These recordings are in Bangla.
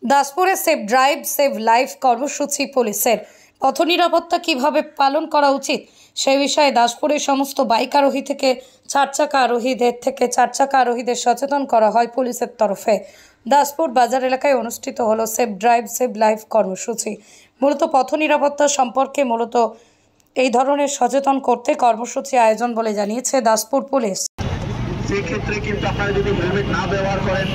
দাসপুরে সেভ ড্রাইভ সেভ লাইফ কর্মসূচি পুলিশের পথ নিরাপত্তা কিভাবে পালন করা উচিত সেই বিষয়ে দাসপুরের সমস্ত বাইক আরোহী থেকে চার চাকা আরোহীদের সচেতন করা হয় পুলিশের তরফে। দাসপুর বাজার এলাকায় অনুষ্ঠিত হলো সেভ ড্রাইভ সেভ লাইফ কর্মসূচি। মূলত পথ নিরাপত্তা সম্পর্কে এই ধরনের সচেতন করতে কর্মসূচি আয়োজন বলে জানিয়েছে দাসপুর পুলিশ। সেই ক্ষেত্রে কিন্তু আপনারা যদি হেলমেট না ব্যবহার করেন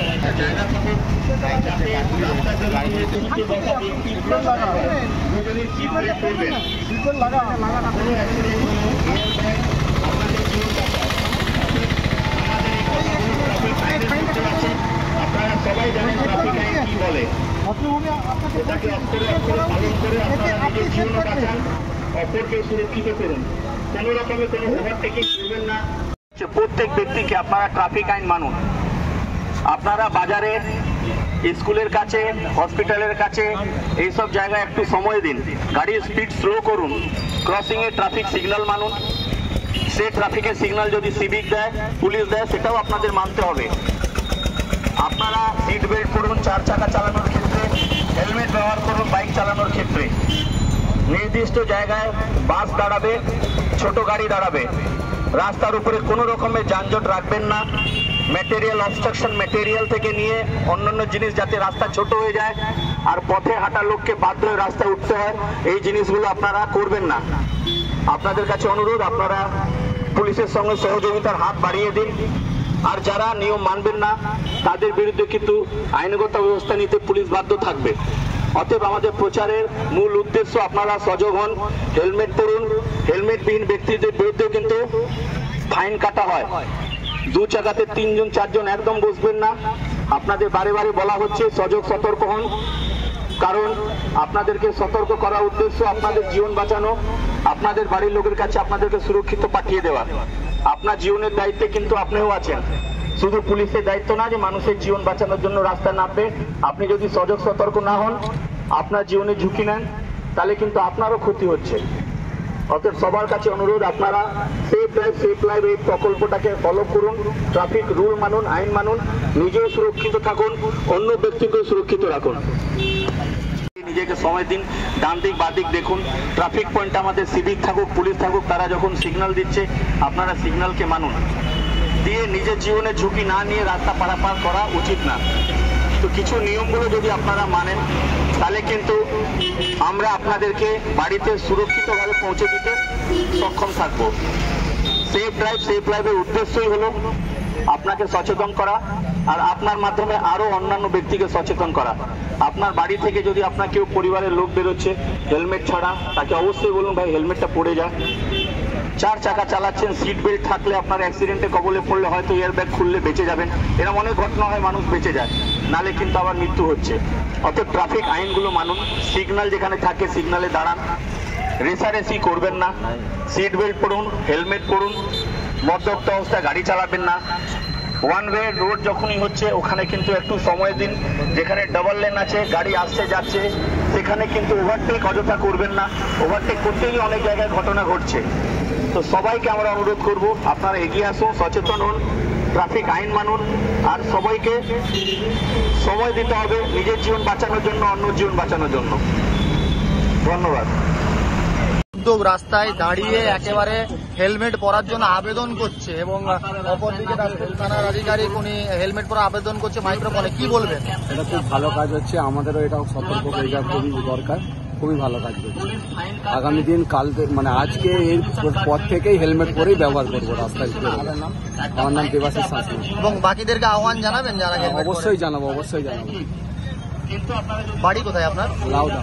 আপনারা সবাই জানেন ট্রাফিক আইন কি বলে, সেটাকে অক্ষরে অক্ষরে পালন করে আপনারা নিজের জীবন বাঁচান, অপরকে সুরক্ষিত করুন, কোনো রকমের কোনো ওভারটেকিং করবেন না। প্রত্যেক ব্যক্তিকে আপনারা ট্রাফিক আইন মানুন। আপনারা বাজারে, স্কুলের কাছে, হসপিটালের কাছে এইসব জায়গায় একটু সময় দিন, গাড়ির স্পিড স্লো করুন, ক্রসিংয়ে ট্রাফিক সিগন্যাল মানুন। সে ট্রাফিকের সিগন্যাল যদি সিভিক দেয়, পুলিশ দেয়, সেটাও আপনাদের মানতে হবে। আপনারা সিট বেল্ট করুন চার চাকা চালানোর ক্ষেত্রে, হেলমেট ব্যবহার করুন বাইক চালানোর ক্ষেত্রে। নির্দিষ্ট জায়গায় বাস দাঁড়াবে, ছোট গাড়ি দাঁড়াবে, রাস্তার উপরে কোনো রকমের যানজট রাখবেন না। ম্যাটেরিয়াল অবস্ট্রাকশন ম্যাটেরিয়াল থেকে নিয়ে অন্যান্য জিনিস যাতে রাস্তা ছোট হয়ে যায় আর পথে হাঁটা লোককে বাধ্য হয়ে রাস্তায় উঠতে হয়, এই জিনিসগুলো আপনারা করবেন না। আপনাদের কাছে অনুরোধ, আপনারা পুলিশের সঙ্গে সহযোগিতার হাত বাড়িয়ে দিন। আর যারা নিয়ম মানবেন না তাদের বিরুদ্ধে কিন্তু আইনগত ব্যবস্থা নিতে পুলিশ বাধ্য থাকবে। অতএব আমাদের প্রচারের মূল উদ্দেশ্য আপনারা সজাগ হন, হেলমেট পরুন। হেলমেটবিহীন ব্যক্তিদের বিরুদ্ধে কিন্তু ফাইন কাটা হয়। দু চাকাতে 3 জন 4 জন একদম বসবেন না। আপনাদের বারে বারে বলা হচ্ছে সজাগ সতর্ক হন, কারণ আপনাদেরকে সতর্ক করার উদ্দেশ্য আপনাদের জীবন বাঁচানো, আপনাদের বাড়ির লোকের কাছে আপনাদেরকে সুরক্ষিত পাঠিয়ে দেওয়া। আপনার জীবনের দায়িত্বে কিন্তু আপনিও আছেন। শুধু পুলিশের দায়িত্ব না যে মানুষের জীবন বাঁচানোর জন্য রাস্তায় নামবে। আপনি যদি সজাগ সতর্ক না হন, আপনার জীবনের ঝুঁকি নেন, তাহলে কিন্তু আপনারও ক্ষতি হচ্ছে। অতএব সবার কাছে অনুরোধ, আপনারা সেফ ড্রাইভ সেফ লাইফ এই প্রকল্পটাকে ফলো করুন, ট্রাফিক রুল মানুন, আইন মানুন, নিজেও সুরক্ষিত থাকুন, অন্য ব্যক্তিকেও সুরক্ষিত রাখুন। নিজেকে সময় দিন, ডান দিক বাঁ দিক দেখুন। ট্রাফিক পয়েন্ট আমাদের সিভিক থাকুক, পুলিশ থাকুক, তারা যখন সিগন্যাল দিচ্ছে আপনারা সিগন্যালকে মানুন। দিয়ে নিজের জীবনে ঝুঁকি না নিয়ে রাস্তা পারাপার করা উচিত না। তো কিছু নিয়মগুলো যদি আপনারা মানেন তাহলে কিন্তু আমরা আপনাদেরকে বাড়িতে সুরক্ষিতভাবে পৌঁছে দিতে সক্ষম থাকব। সেফ ড্রাইভ সেফ লাইফের উদ্দেশ্যই হলো আপনাকে সচেতন করা আর আপনার মাধ্যমে আরো অন্যান্য ব্যক্তিকে সচেতন করা। আপনার বাড়ি থেকে যদি আপনার কেউ পরিবারের লোক বেরোচ্ছে হেলমেট ছাড়া, তাকে অবশ্যই বলুন ভাই হেলমেটটা পরে যা। 4 চাকা চালাচ্ছেন, সিট বেল্ট থাকলে আপনার অ্যাক্সিডেন্টে কবলে পড়লে হয়তো এয়ারব্যাগ খুললে বেঁচে যাবেন। এরকম অনেক ঘটনা হয়, মানুষ বেঁচে যায়, নালে কিন্তু আবার মৃত্যু হচ্ছে। অতএব ট্রাফিক আইনগুলো মানুন, সিগন্যাল যেখানে থাকে সিগন্যালে দাঁড়ান, রেসারেসি করবেন না, সিট বেল্ট পরুন, হেলমেট পরুন, মদ্যপ্ত অবস্থায় গাড়ি চালাবেন না। ওয়ান ওয়ে রোড যখনই হচ্ছে ওখানে কিন্তু একটু সময় দিন। যেখানে ডাবল লেন আছে, গাড়ি আসছে যাচ্ছে, সেখানে কিন্তু ওভারটেক অযথা করবেন না। ওভারটেক করতে গিয়ে অনেক জায়গায় ঘটনা ঘটছে। তো সবাইকে আমরা অনুরোধ করব, আপনারা এগিয়ে আসুন, সচেতন হন, ট্রাফিক আইন মানুন, আর সবাইকে সময় দিতে হবে নিজের জীবন বাঁচানোর জন্য, অন্য জীবন বাঁচানোর জন্য। ধন্যবাদ। রাস্তায় দাঁড়িয়ে একেবারে হেলমেট পরার জন্য আবেদন করছে এবং অপরদিকে থানার আধিকারিক উনি হেলমেট পরা আবেদন করছে মাইক্রোফোনে, কি বলবেন? এটা খুব ভালো কাজ হচ্ছে, আমাদেরও এটা সতর্ক হয়ে যাওয়া খুবই দরকার, খুবই ভালো কাজ করছে। আগামী দিন আজকে এর পর থেকেই হেলমেট পরেই ব্যবহার করবো রাস্তায়। আমার নাম দেবাশিস শাসন। এবং বাকিদেরকে আহ্বান জানাবেন যারা? অবশ্যই জানাবো, অবশ্যই জানাবো। বাড়ি কোথায় আপনার? লাউদা।